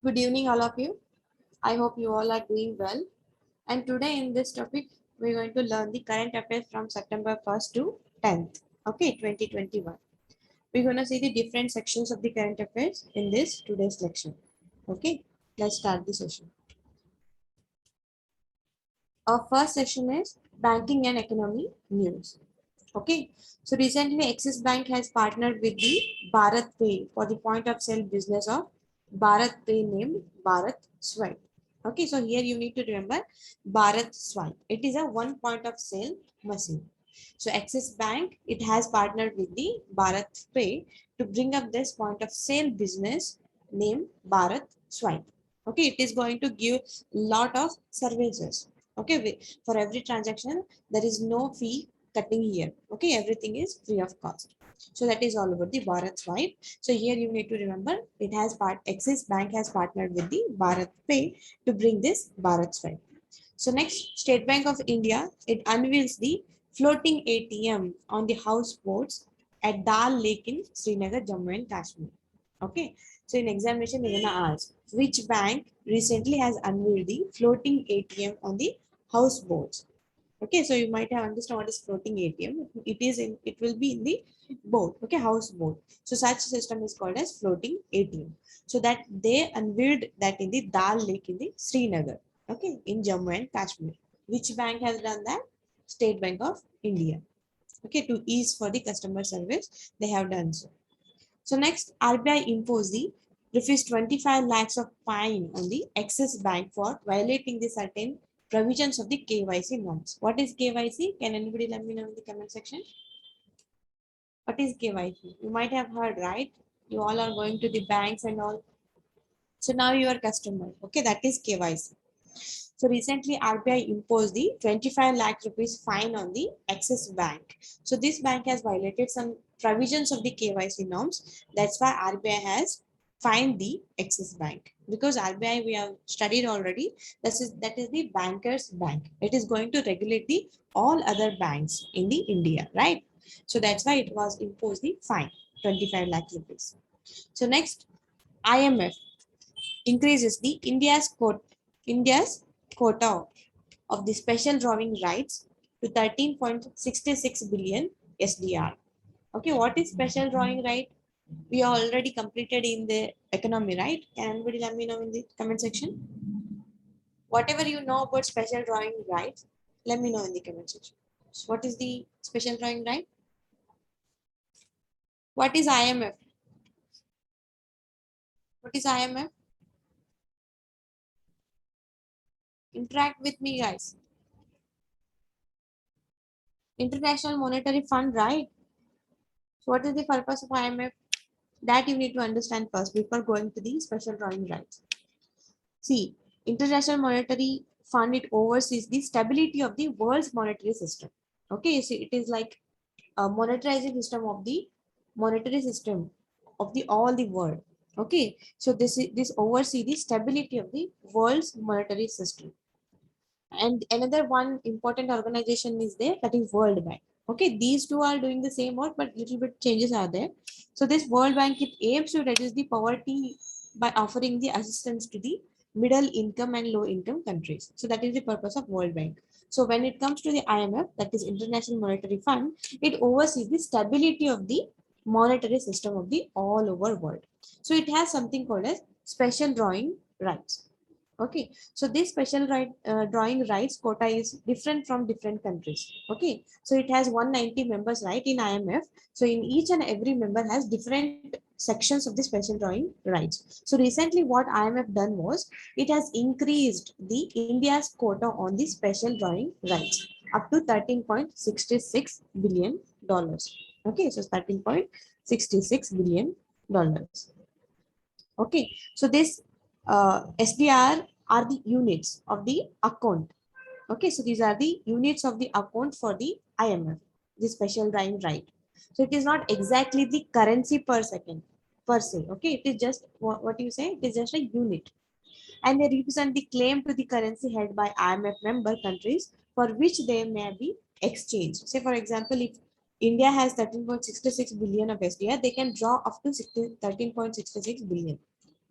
Good evening, all of you. I hope you all are doing well. And today in this topic, we're going to learn the current affairs from September 1st to 10th. Okay, 2021. We're going to see the different sections of the current affairs in this today's lecture. Okay, let's start the session. Our first session is banking and economy news. Okay, so recently Axis Bank has partnered with the Bharat Pay for the point of sale business of Bharat Pay named Bharat Swipe. Okay, so here you need to remember Bharat Swipe. It is a one point of sale machine. So Axis Bank, it has partnered with the Bharat Pay to bring up this point of sale business named Bharat Swipe. Okay, it is going to give lot of services. Okay, for every transaction, there is no fee cutting here. Okay, everything is free of cost. So that is all about the Bharat Swipe. So here you need to remember it has Axis Bank has partnered with the Bharat Pay to bring this Bharat Swipe. So next, State Bank of India, it unveils the floating ATM on the houseboats at Dal Lake in Srinagar, Jammu and Kashmir. Okay, so in examination, we're gonna ask which bank recently has unveiled the floating ATM on the houseboats. Okay, so you might have understood what is floating ATM. It will be in the boat, okay, houseboat. So such system is called as floating ATM. So that they unveiled that in the Dal Lake in the Srinagar, okay, in Jammu and Kashmir. Which bank has done that? State Bank of India. Okay, to ease for the customer service, they have done so. So next, RBI imposed the rupees 25 lakhs of fine on the Axis Bank for violating the certain provisions of the KYC norms. What is KYC? Can anybody let me know in the comment section? What is KYC? You might have heard, right? You all are going to the banks and all. So now you are customer. Okay, that is KYC. So recently RBI imposed the 25 lakh rupees fine on the Axis Bank. So this bank has violated some provisions of the KYC norms. That's why RBI has fined the Axis Bank. Because RBI we have studied already. That is the bankers bank. It is going to regulate the all other banks in the India, right? So that's why it was imposed the fine 25 lakh rupees. So next, IMF increases the India's quota of the special drawing rights to 13.66 billion SDR. Okay, what is special drawing right? We are already completed in the economy, right? Can anybody let me know in the comment section? Whatever you know about special drawing rights, let me know in the comment section. So what is the special drawing right? What is IMF? What is IMF? Interact with me, guys. International Monetary Fund, right? So what is the purpose of IMF? That you need to understand first before going to the special drawing rights. See, International Monetary Fund, it oversees the stability of the world's monetary system. Okay, see, it is like a monetizing system of the monetary system of the all the world. Okay, so this oversee the stability of the world's monetary system. And another one important organization is there, that is World Bank. Okay, these two are doing the same work, but little bit changes are there. So this World Bank, it aims to reduce the poverty by offering the assistance to the middle income and low income countries. So that is the purpose of World Bank. So when it comes to the IMF, that is International Monetary Fund, it oversees the stability of the monetary system of the all over world. So it has something called as special drawing rights. Okay, so this special drawing rights quota is different from different countries. Okay, so it has 190 members, right, in IMF. So in each and every member has different sections of the special drawing rights. So recently what IMF done was it has increased the India's quota on the special drawing rights up to 13.66 billion dollars. Okay, so 13.66 billion dollars. Okay, so this SDR are the units of the account. Okay, so these are the units of the account for the IMF, the special drawing right. So it is not exactly the currency per second per se. Okay, it is just what you say, it is just a unit. And they represent the claim to the currency held by IMF member countries for which they may be exchanged. Say, for example, if India has 13.66 billion of SDR, they can draw up to 13.66 billion.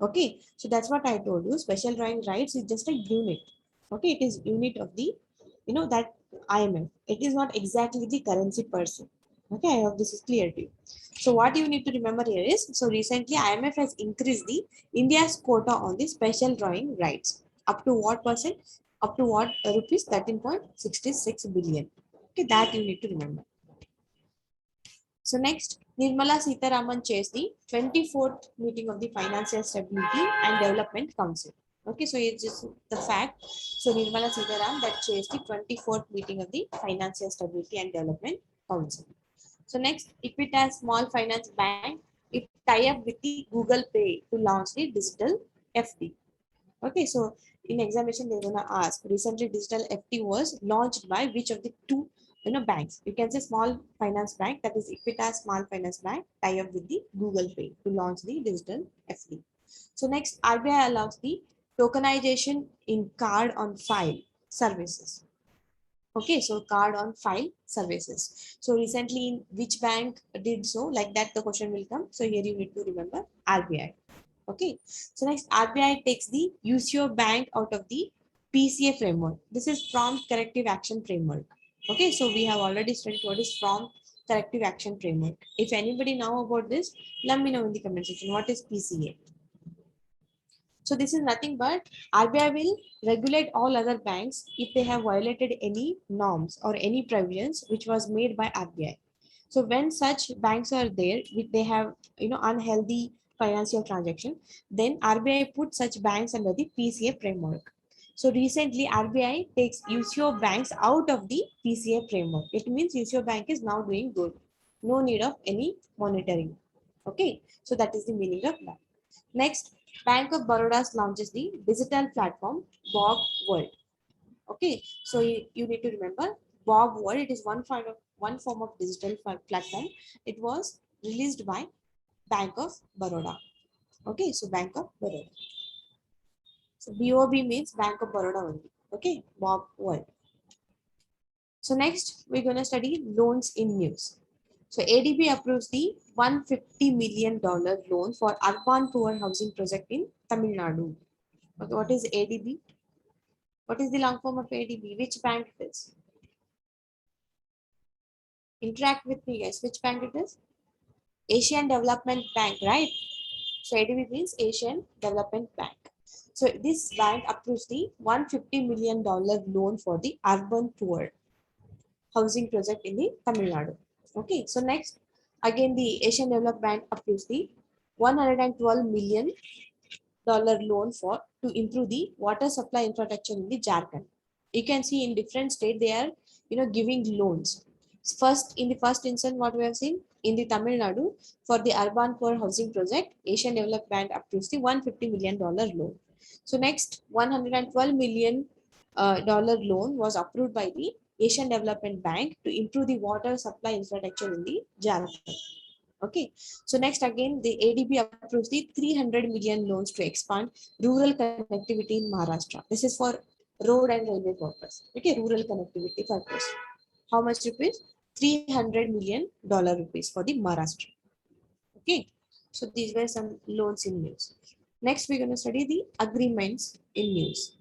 Okay, so that's what I told you. Special drawing rights is just a unit. Okay, it is unit of the, that IMF. It is not exactly the currency per se. Okay, I hope this is clear to you. So what you need to remember here is, so recently IMF has increased the India's quota on the special drawing rights. Up to what percent? Up to what rupees 13.66 billion. Okay, that you need to remember. So next, Nirmala Sitharaman chairs the 24th meeting of the Financial Stability and Development Council. Okay, so it's just the fact. So Nirmala Sitharaman that chairs the 24th meeting of the Financial Stability and Development Council. So next, Equitas Small Finance Bank, it tie up with the Google Pay to launch the digital FD. Okay, so in examination they're gonna ask, recently digital FT was launched by which of the two banks? You can say Small Finance Bank, that is Equitas Small Finance Bank, tie up with the Google Pay to launch the digital FT. So next, RBI allows the tokenization in card on file services. Okay, so card on file services. So recently, in which bank did so? Like that, the question will come. So here you need to remember RBI. Okay, so next RBI takes the UCO bank out of the PCA framework. This is prompt corrective action framework. Okay, so we have already studied what is prompt corrective action framework. If anybody know about this, let me know in the comment section. What is PCA? So this is nothing but RBI will regulate all other banks if they have violated any norms or any provisions which was made by RBI. So when such banks are there, they have unhealthy financial transaction, then RBI put such banks under the PCA framework. So recently RBI takes UCO banks out of the PCA framework. It means UCO bank is now doing good. No need of any monitoring. Okay, so that is the meaning of that. Next, Bank of Baroda launches the digital platform Bob World. Okay, so you need to remember Bob World. It is one form of digital platform. It was released by Bank of Baroda. Okay, so Bank of Baroda. So BOB means Bank of Baroda only. Okay, Bob World. So next we're gonna study loans in news. So ADB approves the $150 million loan for urban poor housing project in Tamil Nadu. Okay, what is ADB? What is the long form of ADB? Which bank it is? Interact with me, guys. Which bank it is? Asian Development Bank, right? So ADB means Asian Development Bank. So this bank approves the $150 million loan for the urban poor housing project in the Tamil Nadu. Okay, so next, again the Asian Development Bank approves the $112 million loan for to improve the water supply infrastructure in the Jharkhand. You can see in different states they are giving loans. First, in the first instance, what we have seen in the Tamil Nadu for the urban poor housing project, Asian Development Bank approves the $150 million loan. So next, $112 million dollar loan was approved by the Asian Development Bank to improve the water supply infrastructure in the Jharkhand. Okay, so next again the ADB approves the 300 million loans to expand rural connectivity in Maharashtra. This is for road and railway purpose. Okay, rural connectivity purpose. How much rupees? $300 million rupees for the Maharashtra. Okay, so these were some loans in news. Next, we're going to study the agreements in news.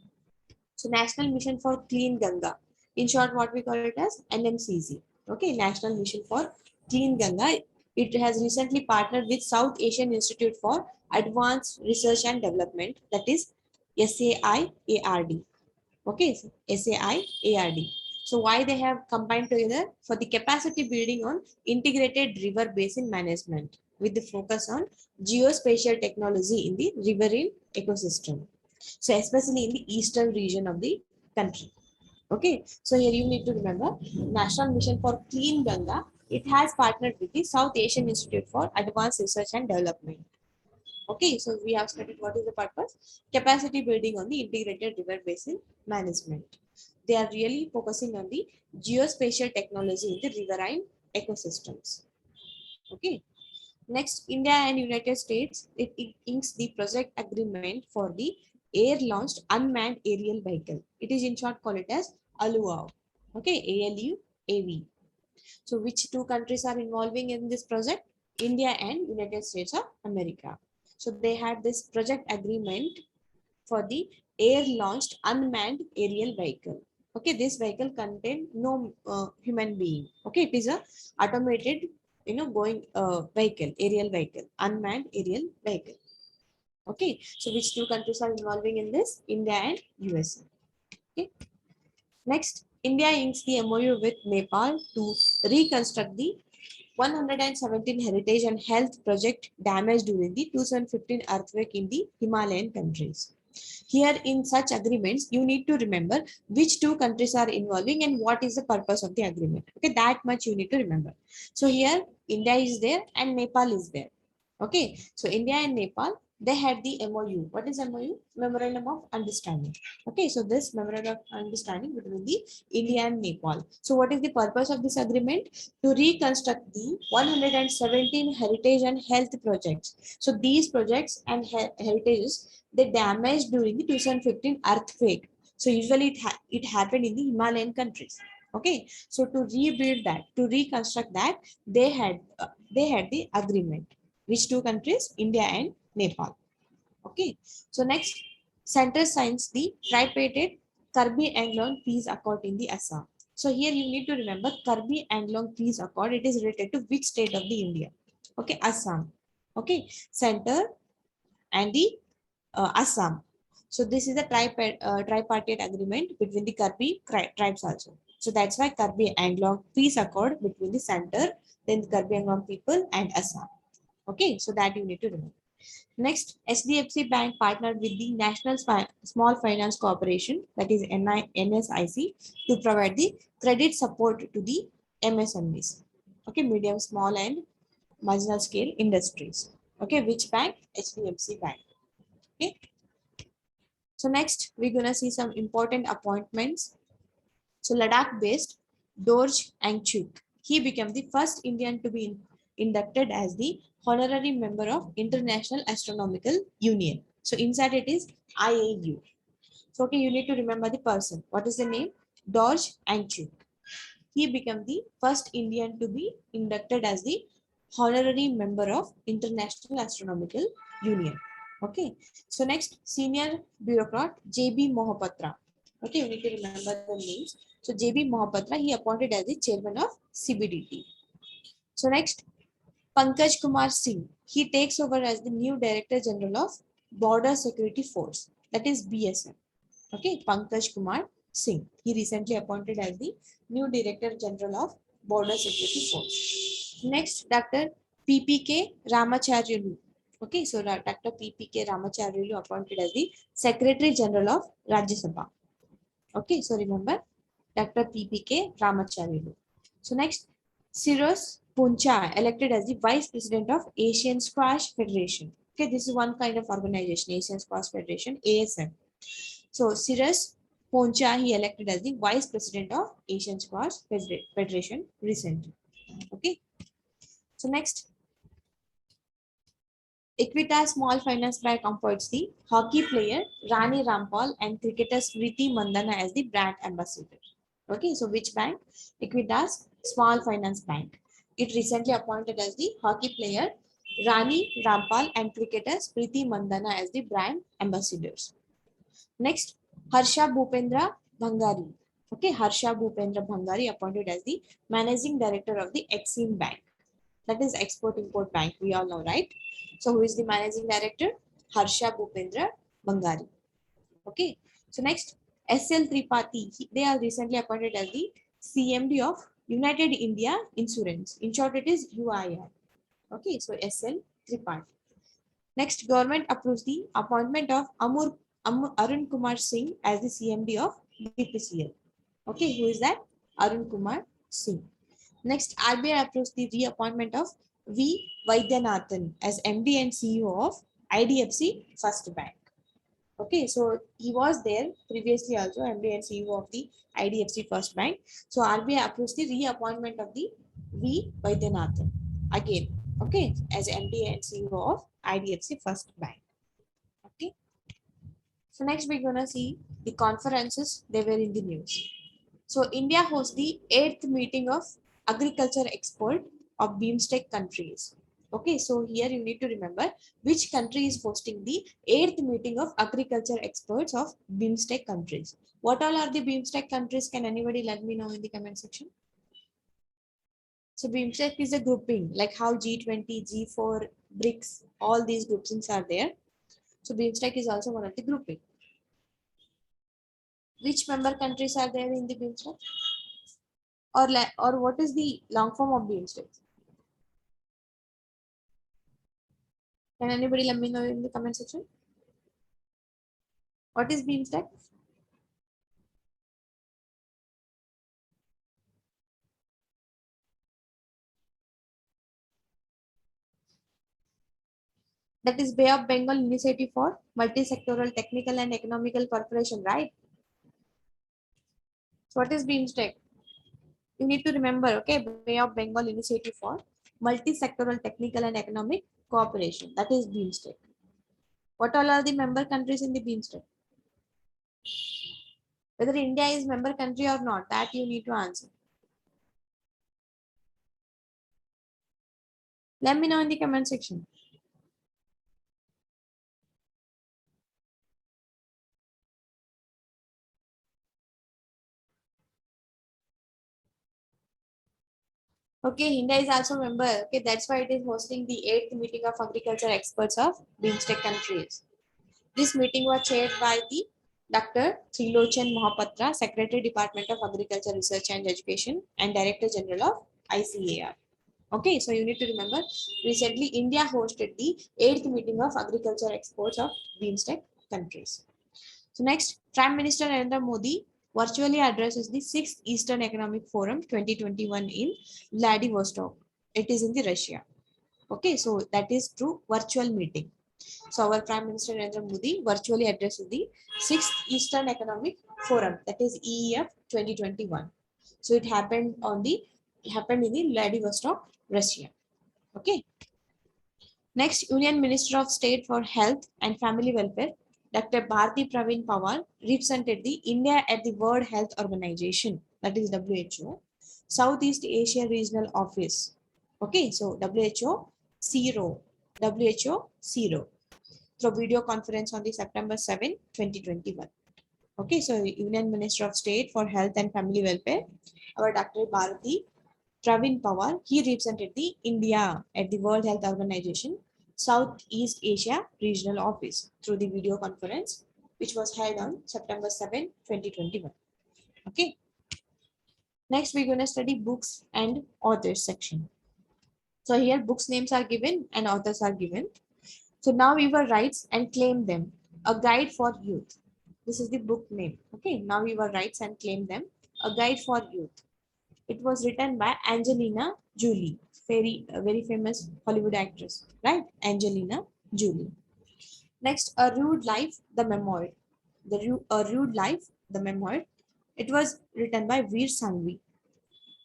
So National Mission for Clean Ganga. In short, what we call it as NMCG. Okay, National Mission for Clean Ganga. It has recently partnered with South Asian Institute for Advanced Research and Development, that is SAIARD. Okay, so SAIARD. So why they have combined together? For the capacity building on integrated river basin management with the focus on geospatial technology in the riverine ecosystem. So especially in the eastern region of the country. Okay, so here you need to remember National Mission for Clean Ganga. It has partnered with the South Asian Institute for Advanced Research and Development. Okay, so we have studied what is the purpose? Capacity building on the integrated river basin management. They are really focusing on the geospatial technology in the riverine ecosystems. Okay. Next, India and United States, it inks the project agreement for the air-launched unmanned aerial vehicle. It is in short called it as ALUAV. Okay, ALUAV. So which two countries are involving in this project? India and United States of America. So they had this project agreement for the air-launched unmanned aerial vehicle. Okay, this vehicle contained no human being. Okay, it is a automated, going vehicle, aerial vehicle, unmanned aerial vehicle. Okay, so which two countries are involving in this? India and USA. Okay, next, India inks the MOU with Nepal to reconstruct the 117 heritage and health project damaged during the 2015 earthquake in the Himalayan countries. Here in such agreements, you need to remember which two countries are involving and what is the purpose of the agreement. Okay, that much you need to remember. So here India is there and Nepal is there. Okay, so India and Nepal, they had the MOU. What is MOU? Memorandum of Understanding. Okay, so this memorandum of understanding between the India and Nepal. So what is the purpose of this agreement? To reconstruct the 117 heritage and health projects. So these projects and heritages, they damaged during the 2015 earthquake. So usually it happened in the Himalayan countries. Okay, so to rebuild that, to reconstruct that, they had the agreement. Which two countries? India and Nepal. Okay, so next, center signs the tripartite Karbi Anglong Peace Accord in the Assam. So here you need to remember Karbi Anglong Peace Accord. It is related to which state of the India? Okay, Assam. Okay, center and the Assam. So this is a tripartite agreement between the Karbi tribes also. So that's why Karbi Anglong Peace Accord between the center, then the Karbi Anglong people and Assam. Okay, so that you need to remember. Next, SDFC Bank partnered with the National Small Finance Corporation, that is NSIC, to provide the credit support to the MSMEs. Okay, medium, small, and marginal scale industries. Okay, which bank? HDFC Bank. Okay. So next, we're gonna see some important appointments. So Ladakh-based Dorje Angchuk, he became the first Indian to be inducted as the honorary member of International Astronomical Union. So inside it is IAU. So okay, you need to remember the person. What is the name? Dorje Angchuk. He became the first Indian to be inducted as the honorary member of International Astronomical Union. Okay. So next, senior bureaucrat JB Mohapatra. Okay, you need to remember the names. So JB Mohapatra, he appointed as the chairman of CBDT. So next, Pankaj Kumar Singh, he takes over as the new Director General of Border Security Force, that is BSF. Okay, Pankaj Kumar Singh, he recently appointed as the new Director General of Border Security Force. Next, Dr. PPK Ramacharyulu. Okay, so Dr. PPK Ramacharyulu appointed as the Secretary General of Rajya Sabha. Okay, so remember Dr. PPK Ramacharyulu. So next, Cyrus Puncha elected as the Vice President of Asian Squash Federation. Okay, this is one kind of organization, Asian Squash Federation, ASF. So Cyrus Poncha, he elected as the Vice President of Asian Squash Federation recently. Okay. So next, Equitas Small Finance Bank appoints the hockey player Rani Rampal and cricketer Smriti Mandana as the brand ambassador. Okay, so which bank? Equitas Small Finance Bank. It recently appointed as the hockey player Rani Rampal and cricketer Smriti Mandana as the brand ambassadors. Next, Harsha Bhupendra Bhangari. Okay, Harsha Bhupendra Bhangari appointed as the managing director of the Exim Bank. That is Export Import Bank. We all know, right? So who is the managing director? Harsha Bhupendra Bhangari. Okay. So next, SL Tripathi. They are recently appointed as the CMD of United India Insurance. In short, it is UII. Okay. So SL Tripathi. Next, government approves the appointment of Arun Kumar Singh as the CMD of BPCL. Okay, who is that? Arun Kumar Singh. Next, RBI approves the reappointment of V. Vaidyanathan as MD and CEO of IDFC First Bank. Okay, so he was there previously also, MD and CEO of the IDFC First Bank. So RBI approves the reappointment of the V. Vaidyanathan again. Okay, as MD and CEO of IDFC First Bank. Okay. So next we're gonna see the conferences, they were in the news. So India hosts the 8th meeting of agriculture export of BIMSTEC countries. Okay, so here you need to remember which country is hosting the 8th meeting of agriculture experts of BIMSTEC countries. What all are the BIMSTEC countries? Can anybody let me know in the comment section? So BIMSTEC is a grouping, like how G20, G4, BRICS, all these groupings are there. So BIMSTEC is also one of the grouping. Which member countries are there in the BIMSTEC? Or what is the long form of BIMSTEC? Can anybody let me know in the comment section? What is BIMSTEC? That is Bay of Bengal Initiative for Multi-Sectoral Technical and Economical Cooperation, right? So what is BIMSTEC? You need to remember, okay, Bay of Bengal Initiative for Multi-Sectoral Technical and Economic Cooperation. That is BIMSTEC. What all are the member countries in the BIMSTEC? Whether India is member country or not, that you need to answer. Let me know in the comment section. Okay, India is also member. Okay, that's why it is hosting the 8th meeting of agriculture experts of BIMSTEC countries. This meeting was chaired by the Dr. Trilochan Mohapatra, Secretary Department of Agriculture Research and Education and Director General of ICAR. Okay, so you need to remember, recently India hosted the 8th meeting of agriculture exports of BIMSTEC countries. So next, Prime Minister Narendra Modi virtually addresses the 6th Eastern Economic Forum 2021 in Vladivostok. It is in the Russia. Okay, so that is through virtual meeting. So our Prime Minister Narendra Modi virtually addresses the 6th Eastern Economic Forum, that is EEF 2021. So it happened in the Vladivostok, Russia. Okay. Next, Union Minister of State for Health and Family Welfare, Dr. Bharti Praveen Pawar, represented the India at the World Health Organization, that is WHO, Southeast Asia Regional Office. Okay, so WHO zero through video conference on the September 7, 2021. Okay, so Union Minister of State for Health and Family Welfare, our Dr. Bharati Praveen Pawar, he represented the India at the World Health Organization Southeast Asia Regional Office through the video conference, which was held on September 7, 2021. Okay. Next, we're going to study books and authors section. So here books names are given and authors are given. So now we will rights and claim them. A guide for youth. This is the book name. Okay. Now we will rights and claim them. A guide for youth. It was written by Angelina Jolie, very famous Hollywood actress, right? Angelina Jolie. Next, A Rude Life, the Memoir. A Rude Life, the Memoir. It was written by Veer Sanghvi.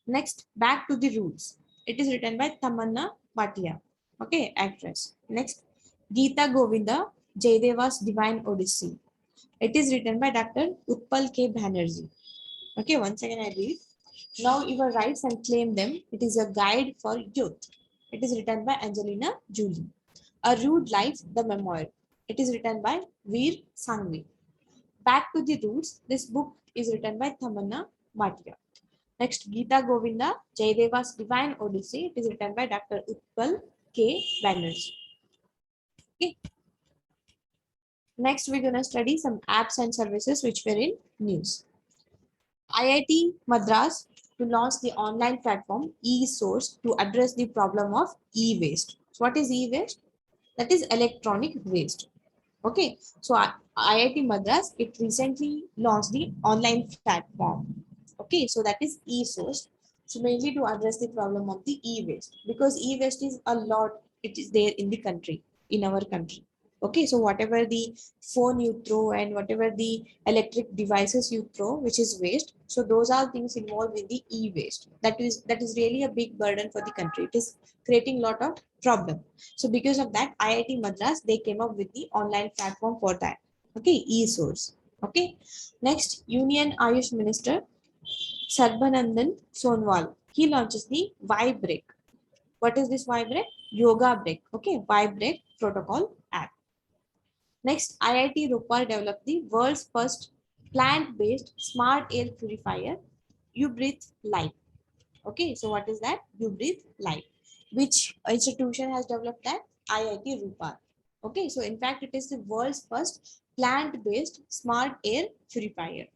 Next, Back to the Roots. It is written by Tamanna Bhatia, okay, actress. Next, Geeta Govinda, Jayadeva's Divine Odyssey. It is written by Dr. Utpal K. Banerjee. Okay, once again I read. Now your rights and claim them. It is a guide for youth. It is written by Angelina Jolie. A Rude Life, the Memoir. It is written by Veer Sanghvi. Back to the Roots. This book is written by Tamanna Bhatia. Next, Geeta Govinda, Jayadeva's Divine Odyssey. It is written by Dr. Utpal K. Banerjee. Okay. Next, we're going to study some apps and services which were in news. IIT Madras to launch the online platform e-source to address the problem of e-waste. So what is e-waste? That is electronic waste. Okay, so IIT Madras, it recently launched the online platform. Okay, so that is e-source. So mainly to address the problem of the e-waste, because e-waste is a lot, it is there in the country, in our country. Okay, so whatever the phone you throw and whatever the electric devices you throw, which is waste, so those are things involved in the e-waste. That is really a big burden for the country. It is creating a lot of problem. So because of that, IIT Madras, they came up with the online platform for that. Okay, e-source. Okay, next, Union Ayush Minister Sarbanandan Sonwal, he launches the Vibrek. What is this Vibrek? Yoga Break. Okay, Break Protocol app. Next, IIT Ropar developed the world's first plant-based smart air purifier, You Breathe Life. Okay, so what is that? You Breathe Life. Which institution has developed that? IIT Ropar. Okay, so in fact, it is the world's first plant-based smart air purifier.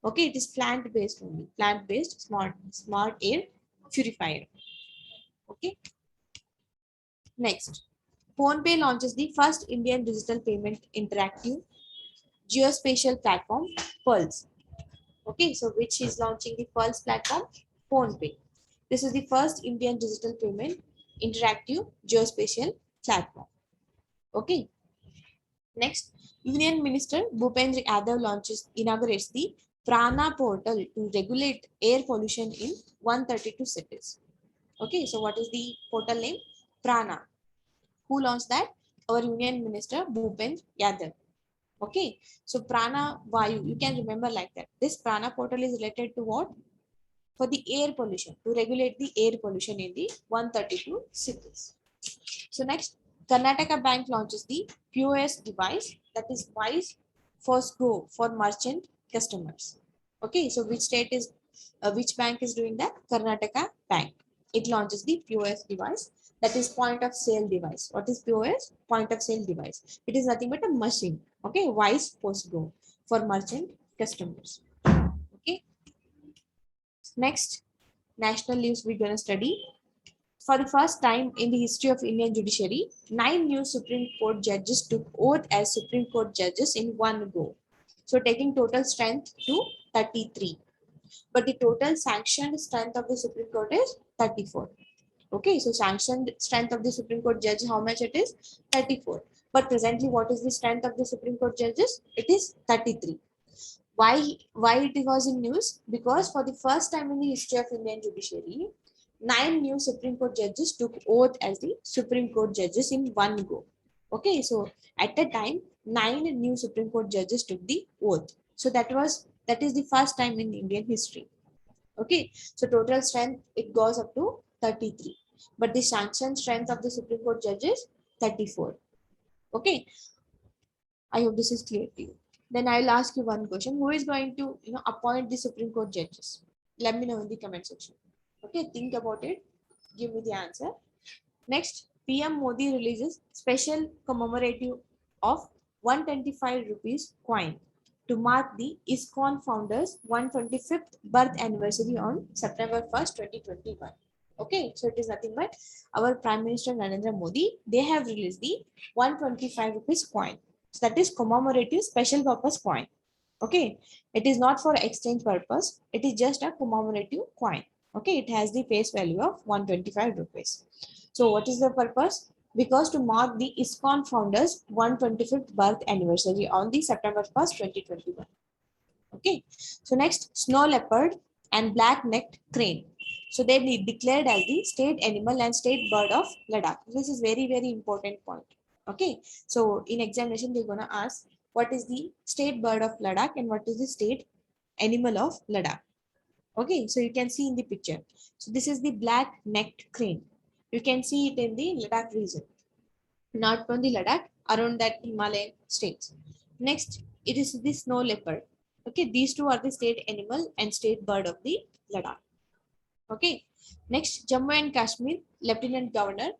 Okay, it is plant-based only. Plant-based smart air purifier. Okay. Next, PhonePe launches the first Indian digital payment interactive geospatial platform, Pulse. Okay, so which is launching the Pulse platform? PhonePe. This is the first Indian digital payment interactive geospatial platform. Okay. Next, Union Minister Bhupendra Yadav inaugurates the Prana portal to regulate air pollution in 132 cities. Okay, so what is the portal name? Prana. Who launched that? Our Union Minister Bhupendra Yadav. Okay, so Prana Vayu, you can remember like that. This Prana portal is related to what? For the air pollution, to regulate the air pollution in the 132 cities. So next, Karnataka Bank launches the POS device, that is Wise First Go for merchant customers. Okay, so which bank is doing that? Karnataka Bank. It launches the POS device, that is point of sale device. What is POS? Point of sale device. It is nothing but a machine. Okay, Wise First Go for merchant customers. Okay. Next, national news we're going to study. For the first time in the history of Indian judiciary, 9 new Supreme Court judges took oath as Supreme Court judges in one go. So taking total strength to 33. But the total sanctioned strength of the Supreme Court is 34. Okay, so sanctioned strength of the Supreme Court judge, how much it is? 34. But presently, what is the strength of the Supreme Court judges? It is 33. Why it was in news? Because for the first time in the history of Indian judiciary, 9 new Supreme Court judges took oath as the Supreme Court judges in one go. Okay, so at the time, 9 new Supreme Court judges took the oath. So that is the first time in Indian history. Okay, so total strength it goes up to 33, but the sanctioned strength of the Supreme Court judges 34. Okay, I hope this is clear to you. Then I'll ask you one question: who is going to appoint the Supreme Court judges? Let me know in the comment section. Okay, think about it. Give me the answer. Next, PM Modi releases special commemorative of 125 rupees coin to mark the ISKCON founders 125th birth anniversary on September 1st, 2021. Okay, so it is nothing but our Prime Minister Narendra Modi, they have released the 125 rupees coin. So that is commemorative special purpose coin. Okay, it is not for exchange purpose. It is just a commemorative coin. Okay, it has the face value of 125 rupees. So what is the purpose? Because to mark the ISKCON founders 125th birth anniversary on the September 1st, 2021. Okay, so next, snow leopard and black-necked crane. So they declared as the state animal and state bird of Ladakh. This is very, very important point. Okay, so in examination, they're gonna ask what is the state bird of Ladakh and what is the state animal of Ladakh. Okay, so you can see in the picture. So this is the black-necked crane. You can see it in the Ladakh region, not from the Ladakh, around that Himalayan states. Next, it is the snow leopard. Okay, these two are the state animal and state bird of the Ladakh. Okay, next, Jammu and Kashmir Lieutenant Governor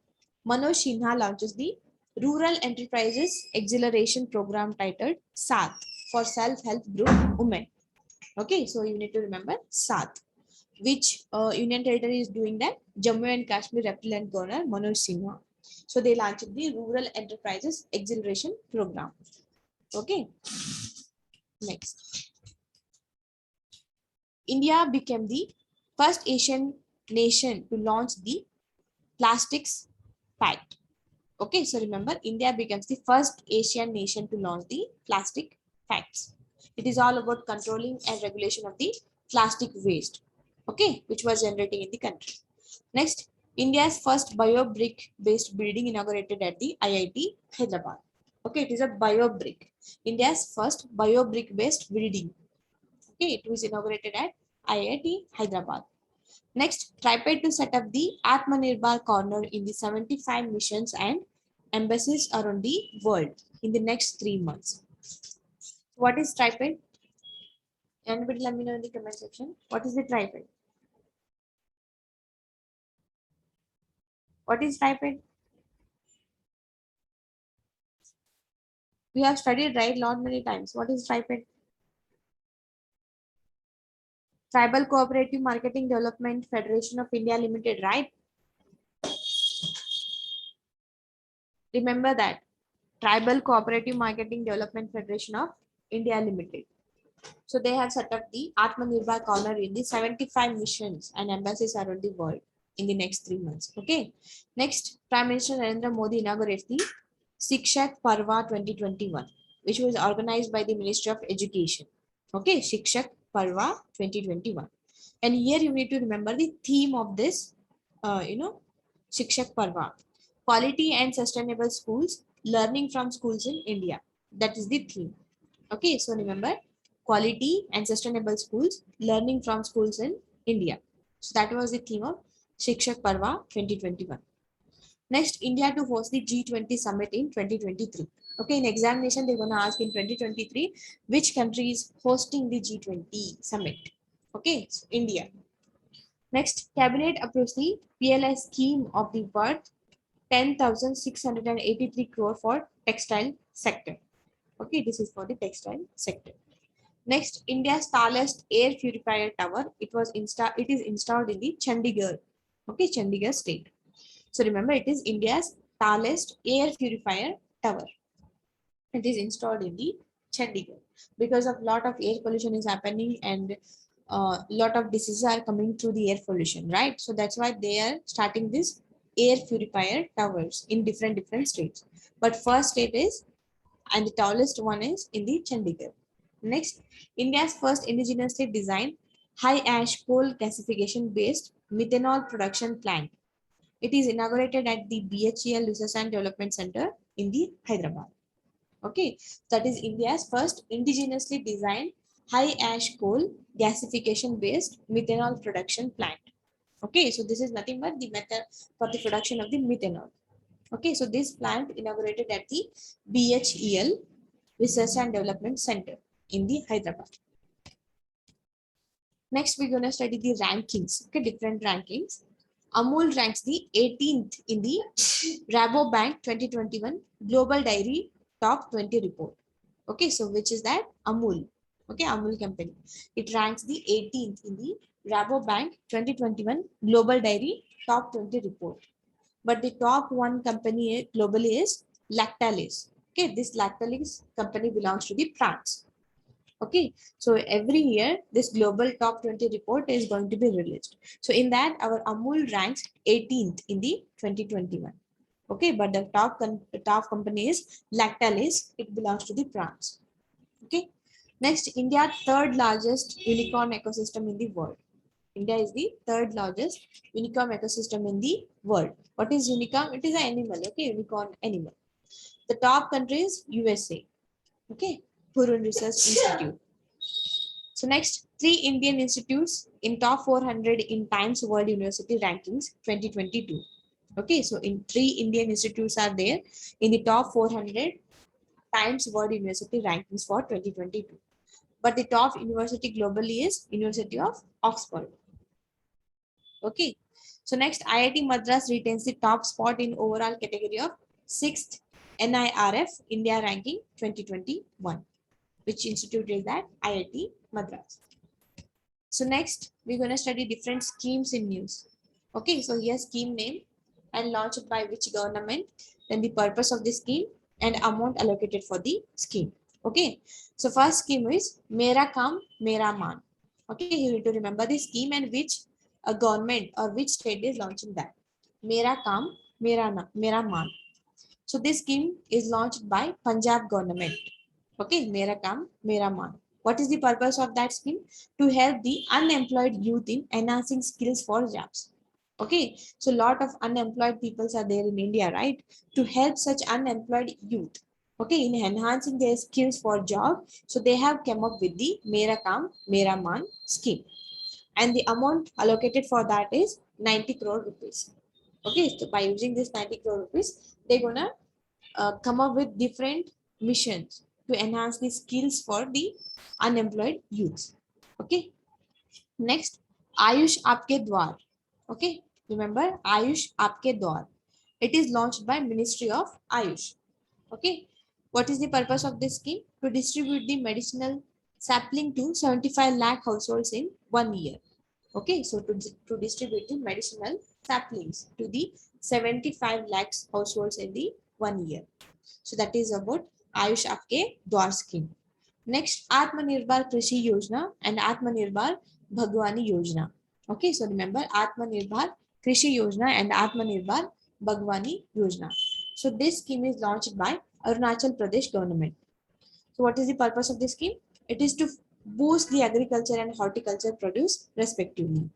Manoj Sinha launches the Rural Enterprises Acceleration Program titled SAAT for Self-Help Group Women. Okay, so you need to remember SAAT. Which Union Territory is doing that? Jammu and Kashmir Lieutenant Governor Manoj Sinha. So they launched the Rural Enterprises Acceleration Program. Okay. Next. India became the first Asian nation to launch the Plastics Pact. Okay, so remember, India becomes the first Asian nation to launch the Plastic Pacts. It is all about controlling and regulation of the plastic waste, okay, which was generating in the country. Next, India's first bio-brick based building inaugurated at the IIT Hyderabad. Okay, it is a bio-brick. India's first bio-brick based building. Okay, it was inaugurated at IIT Hyderabad. Next, TRIPED to set up the Atmanirbhar corner in the 75 missions and embassies around the world in the next 3 months. What is TRIPED? Anybody let me know in the comment section. What is the TRIPED? What is TRIPED? We have studied, right, lot many times. What is TRIPED? Tribal Cooperative Marketing Development Federation of India Limited, right? Remember that. Tribal Cooperative Marketing Development Federation of India Limited. So they have set up the Atmanirbhar corner in the 75 missions and embassies around the world in the next 3 months. Okay. Next, Prime Minister Narendra Modi inaugurates the Shikshak Parva 2021, which was organized by the Ministry of Education. Okay, Shikshak Parva 2021. And here you need to remember the theme of this, Shikshak Parva. Quality and sustainable schools, learning from schools in India. That is the theme. Okay, so remember, quality and sustainable schools, learning from schools in India. So that was the theme of Shikshak Parva 2021. Next, India to host the G20 summit in 2023. Okay, in examination, they're going to ask in 2023, which country is hosting the G20 summit? Okay, so India. Next, Cabinet approves the PLI scheme of the worth 10,683 crore for textile sector. Okay, this is for the textile sector. Next, India's tallest air purifier tower. It is installed in the Chandigarh. Okay, Chandigarh state. So remember, it is India's tallest air purifier tower. It is installed in the Chandigarh because of lot of air pollution is happening and lot of diseases are coming through the air pollution, right? So that's why they are starting this air purifier towers in different states. But first state is, and the tallest one is in the Chandigarh. Next, India's first indigenously designed high ash coal gasification based methanol production plant. It is inaugurated at the BHEL Research and Development Center in the Hyderabad. Okay, that is India's first indigenously designed high ash coal gasification based methanol production plant. Okay, so this is nothing but the method for the production of the methanol. Okay, so this plant inaugurated at the BHEL Research and Development Center in the Hyderabad. Next, we're going to study the rankings. Okay, different rankings. Amul ranks the 18th in the Rabobank 2021 Global Dairy Top 20 report. Okay, so which is that? Amul. Okay, Amul company. It ranks the 18th in the Rabobank 2021 Global Dairy Top 20 report. But the top one company globally is Lactalis. Okay, this Lactalis company belongs to the France. Okay, so every year this global top 20 report is going to be released. So in that, our Amul ranks 18th in the 2021. Okay, but the top company is Lactalis. It belongs to the France. Okay, next, India third largest unicorn ecosystem in the world. India is the third largest unicorn ecosystem in the world. What is unicorn? It is an animal. Okay, unicorn animal. The top country is USA. Okay, Purun Research Institute. So next, 3 Indian institutes in top 400 in Times World University Rankings 2022. Okay, so in 3 Indian institutes are there in the top 400 Times World University Rankings for 2022. But the top university globally is University of Oxford. Okay, so next, IIT Madras retains the top spot in overall category of 6th NIRF India ranking 2021. Which institute is that? IIT Madras. So next, we're going to study different schemes in news. Okay, so here's scheme name and launched by which government, then the purpose of the scheme and amount allocated for the scheme. Okay, so first scheme is Mera Kam Mera Maan. Okay, you need to remember the scheme and which a government or which state is launching that. Mera Kam Mera Maan. So this scheme is launched by Punjab government. Okay, Mera Kam Mera Maan. What is the purpose of that scheme? To help the unemployed youth in enhancing skills for jobs. Okay, so a lot of unemployed people are there in India, right? To help such unemployed youth, okay, in enhancing their skills for job, so they have come up with the Mera Kam Mera Maan scheme. and the amount allocated for that is 90 crore rupees. Okay, so by using this 90 crore rupees, they're gonna come up with different missions to enhance the skills for the unemployed youths. Okay, next, Ayush Aapke Dwar. Okay, remember Ayush Aapke Dwar. It is launched by Ministry of Ayush. Okay, what is the purpose of this scheme? To distribute the medicinal sapling to 75 lakh households in 1 year. Okay, so to distribute the medicinal saplings to the 75 lakhs households in the 1 year. So that is about Ayush Aapke Dwar scheme. Next, Atmanirbhar Krishi Yojana and Atmanirbhar Bhagwani Yojana. Okay, so remember Atmanirbhar Krishi Yojana and Atmanirbhar Bhagwani Yojana. So this scheme is launched by Arunachal Pradesh government. So what is the purpose of this scheme? It is to boost the agriculture and horticulture produce respectively.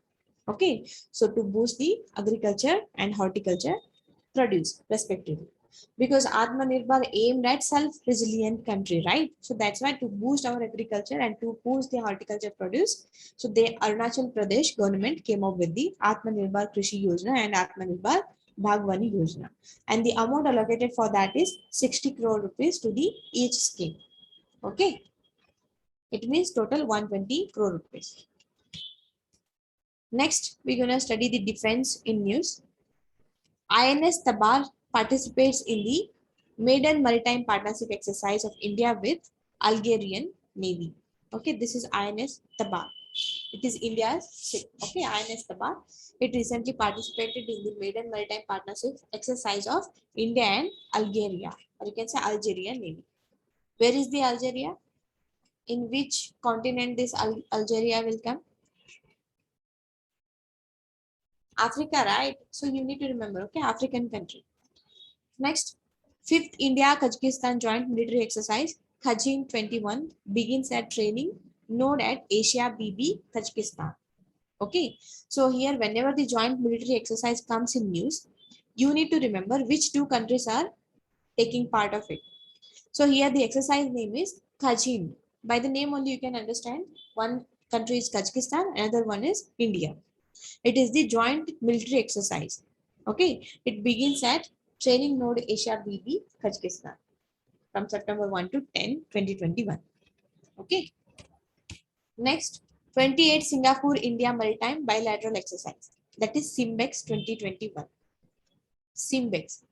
Okay, so to boost the agriculture and horticulture produce respectively, because Atmanirbhar aimed at self-resilient country, right? So that's why to boost our agriculture and to boost the horticulture produce, so the Arunachal Pradesh government came up with the Atmanirbhar Krishi Yojana and Atmanirbhar Bhagwani Yojana, and the amount allocated for that is 60 crore rupees to the each scheme. Okay, it means total 120 crore rupees. Next, we're going to study the defense in news. INS Tabar participates in the Maiden Maritime Partnership exercise of India with Algerian Navy. Okay, this is INS Tabar. It is India's ship. Okay, INS Tabar. It recently participated in the Maiden Maritime Partnership exercise of India and Algeria, or you can say Algerian Navy. Where is the Algeria? In which continent this Algeria will come? Africa, right? So you need to remember, okay, African country. Next, 5th India-Kazakhstan joint military exercise, Khajiin 21, begins at training node at Asia BB, Kazakhstan. Okay, so here whenever the joint military exercise comes in news, you need to remember which two countries are taking part of it. So here the exercise name is Khajiin. By the name only you can understand one country is Kazakhstan, another one is India. It is the joint military exercise. Okay, it begins at Training Node Asia BB, Kazakhstan from September 1 to 10, 2021. Okay, next 28 Singapore India Maritime Bilateral Exercise, that is SIMBEX 2021. SIMBEX.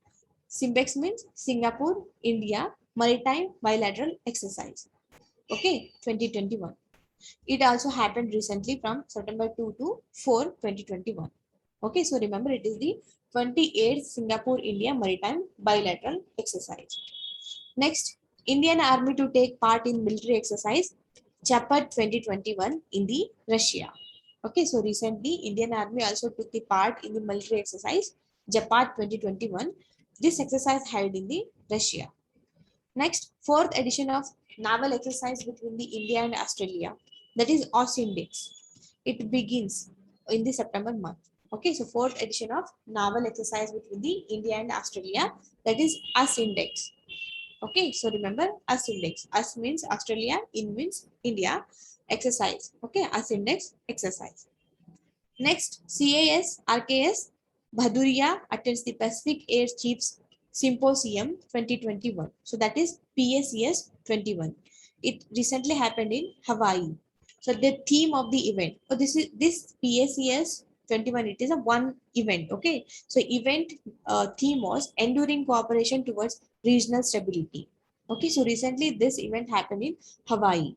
SIMBEX means Singapore India Maritime Bilateral Exercise. Okay, 2021. It also happened recently from September 2 to 4, 2021. Okay, so remember it is the 28th Singapore India Maritime Bilateral Exercise. Next, Indian Army to take part in military exercise Japat 2021 in the Russia. Okay, so recently Indian Army also took the part in the military exercise Japat 2021. This exercise held in the Russia. Next, 4th edition of naval exercise between the India and Australia, that is AUSINDEX. It begins in the September month. Okay, so 4th edition of naval exercise between the India and Australia, that is AUSINDEX. Okay, so remember AUSINDEX. AS means Australia, IN means India, exercise. Okay, AUSINDEX exercise. Next, CAS, RKS, Bhaduria attends the Pacific Air Chiefs Symposium 2021. So that is PACS 21. It recently happened in Hawaii. So the theme of the event, oh, this PACS 21, it is a one event. Okay, so event theme was enduring cooperation towards regional stability. Okay, so recently this event happened in Hawaii.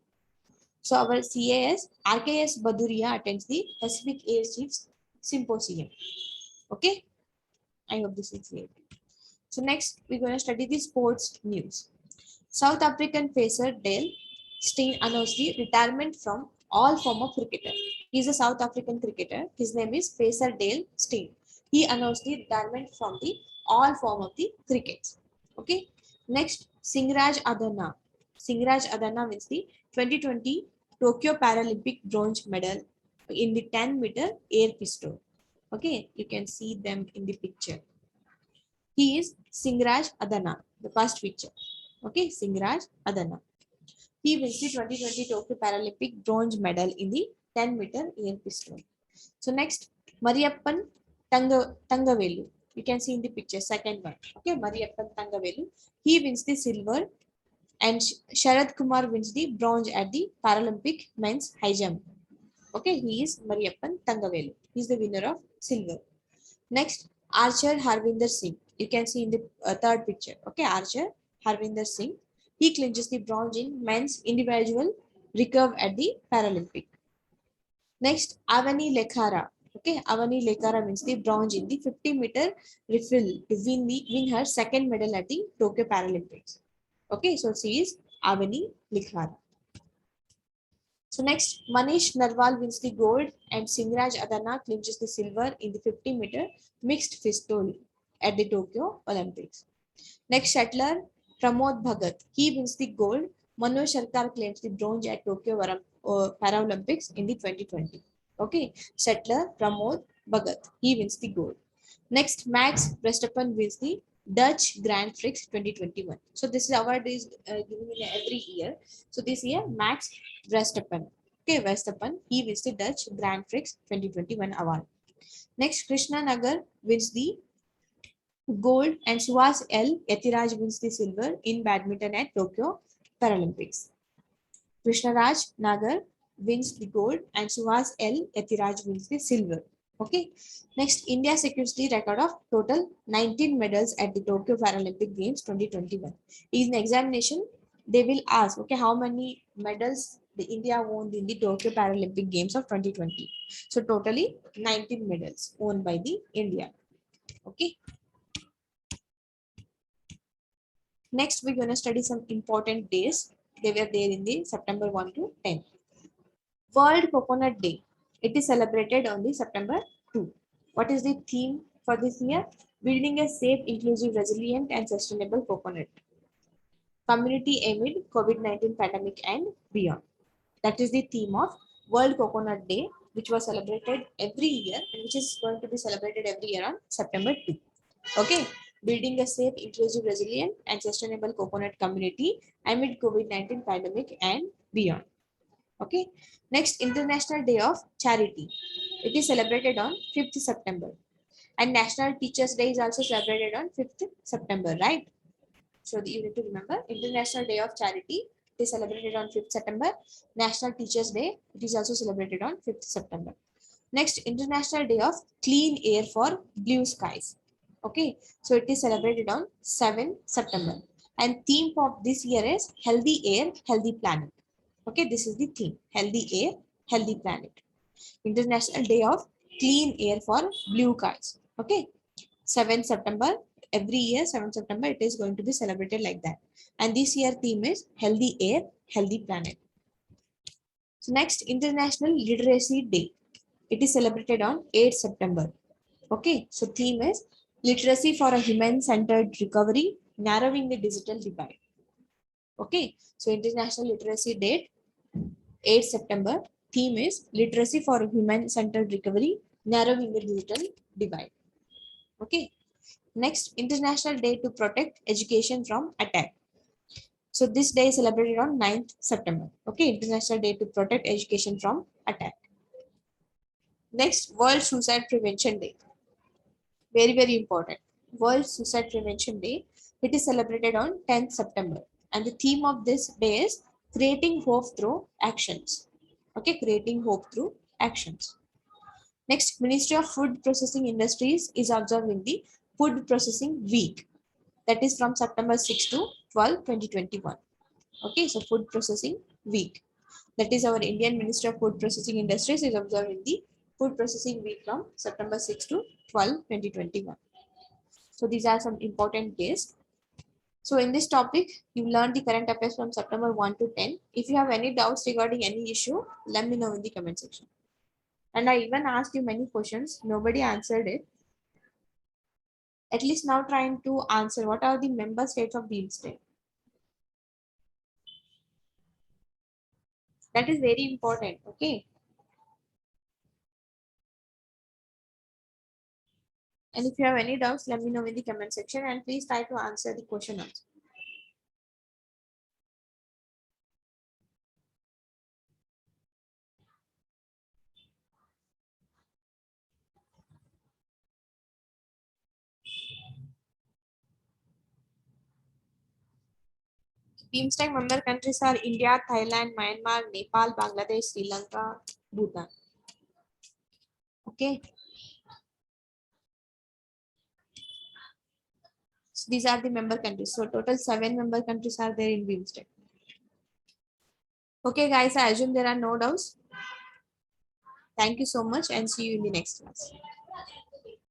So our CAS, RKS Baduria attends the Pacific Air Chiefs Symposium. Okay, I hope this is clear. So next, we're going to study the sports news. South African pacer Dale Steyn announced the retirement from all form of cricketer. He is a South African cricketer. His name is pacer Dale Steyn. He announced the retirement from the all form of the cricket. Okay. Next, Singraj Adana. Singraj Adana means the 2020 Tokyo Paralympic bronze medal in the 10-meter air pistol. Okay, you can see them in the picture. He is Singraj Adana, the first picture. Okay, Singraj Adana. He wins the 2020 Tokyo Paralympic bronze medal in the 10-meter air pistol. So next, Mariyappan Tangavelu. You can see in the picture, second one. Okay, Mariyappan Tangavelu. He wins the silver, and Sharad Kumar wins the bronze at the Paralympic men's high jump. Okay, he is Mariyappan Tangavelu. He is the winner of silver. Next, archer Harvinder Singh. You can see in the third picture. Okay, archer Harvinder Singh. He clinches the bronze in men's individual recurve at the Paralympic. Next, Avani Lekhara. Okay, Avani Lekhara wins the bronze in the 50-meter riffle to win her second medal at the Tokyo Paralympics. Okay, so she is Avani Lekhara. So next, Manish Narwal wins the gold and Singraj Adana clinches the silver in the 50-meter mixed pistol at the Tokyo Olympics. Next, shuttler Pramod Bhagat. He wins the gold. Manu Sharkar claims the bronze at Tokyo Paralympics in the 2020. Okay, shuttler Pramod Bhagat. He wins the gold. Next, Max Verstappen wins the Dutch Grand Prix 2021. So this award is given in every year. So this year, Max Verstappen. Okay, Verstappen. He wins the Dutch Grand Prix 2021 award. Next, Krishna Nagar wins the gold and Suhas L. Yatiraj wins the silver in badminton at Tokyo Paralympics. Krishnaraj Nagar wins the gold and Suhas L. Yatiraj wins the silver. Okay. Next, India secures the record of total 19 medals at the Tokyo Paralympic Games 2021. In the examination, they will ask, okay, how many medals the India won in the Tokyo Paralympic Games of 2020. So totally 19 medals won by the India. Okay. Next, we're going to study some important days. They were there in the September 1 to 10. World Coconut Day. It is celebrated on the September 2. What is the theme for this year? Building a safe, inclusive, resilient, and sustainable coconut community amid COVID-19 pandemic and beyond. That is the theme of World Coconut Day, which was celebrated every year and which is going to be celebrated every year on September 2. Okay, building a safe, inclusive, resilient, and sustainable coconut community amid COVID-19 pandemic and beyond. Okay, next, International Day of Charity. It is celebrated on 5th September. And National Teachers Day is also celebrated on 5th September, right? So you need to remember International Day of Charity. It is celebrated on 5th September. National Teachers Day. It is also celebrated on 5th September. Next, International Day of Clean Air for Blue Skies. Okay, so it is celebrated on 7th September. And theme of this year is Healthy Air, Healthy Planet. Okay, this is the theme. Healthy Air, Healthy Planet. International Day of Clean Air for Blue Skies. Okay, 7th September. Every year, 7th September, it is going to be celebrated like that. And this year theme is Healthy Air, Healthy Planet. So next, International Literacy Day. It is celebrated on 8th September. Okay, so theme is Literacy for a Human-Centered Recovery, Narrowing the Digital Divide. Okay, so International Literacy Day, 8th September. Theme is Literacy for a Human-Centered Recovery, Narrowing the Digital Divide. Okay. Next, International Day to Protect Education from Attack. So this day is celebrated on 9th September. Okay, International Day to Protect Education from Attack. Next, World Suicide Prevention Day. Very, very important. World Suicide Prevention Day. It is celebrated on 10th September. And the theme of this day is Creating Hope Through Actions. Okay, Creating Hope Through Actions. Next, Ministry of Food Processing Industries is observing the Food Processing Week. That is from September 6 to 12, 2021. Okay, so Food Processing Week. That is our Indian Ministry of Food Processing Industries is observing the Food Processing Week from September 6 to 12, 2021. So these are some important days. So in this topic, you learned the current affairs from September 1 to 10. If you have any doubts regarding any issue, let me know in the comment section. And I even asked you many questions. Nobody answered it. At least now trying to answer what are the member states of BIMSTEC. That is very important. Okay. And if you have any doubts, let me know in the comment section and please try to answer the question also. BIMSTEC member countries are India, Thailand, Myanmar, Nepal, Bangladesh, Sri Lanka, Bhutan. Okay. So these are the member countries. So total 7 member countries are there in BIMSTEC. Okay, guys, I assume there are no doubts. Thank you so much and see you in the next class.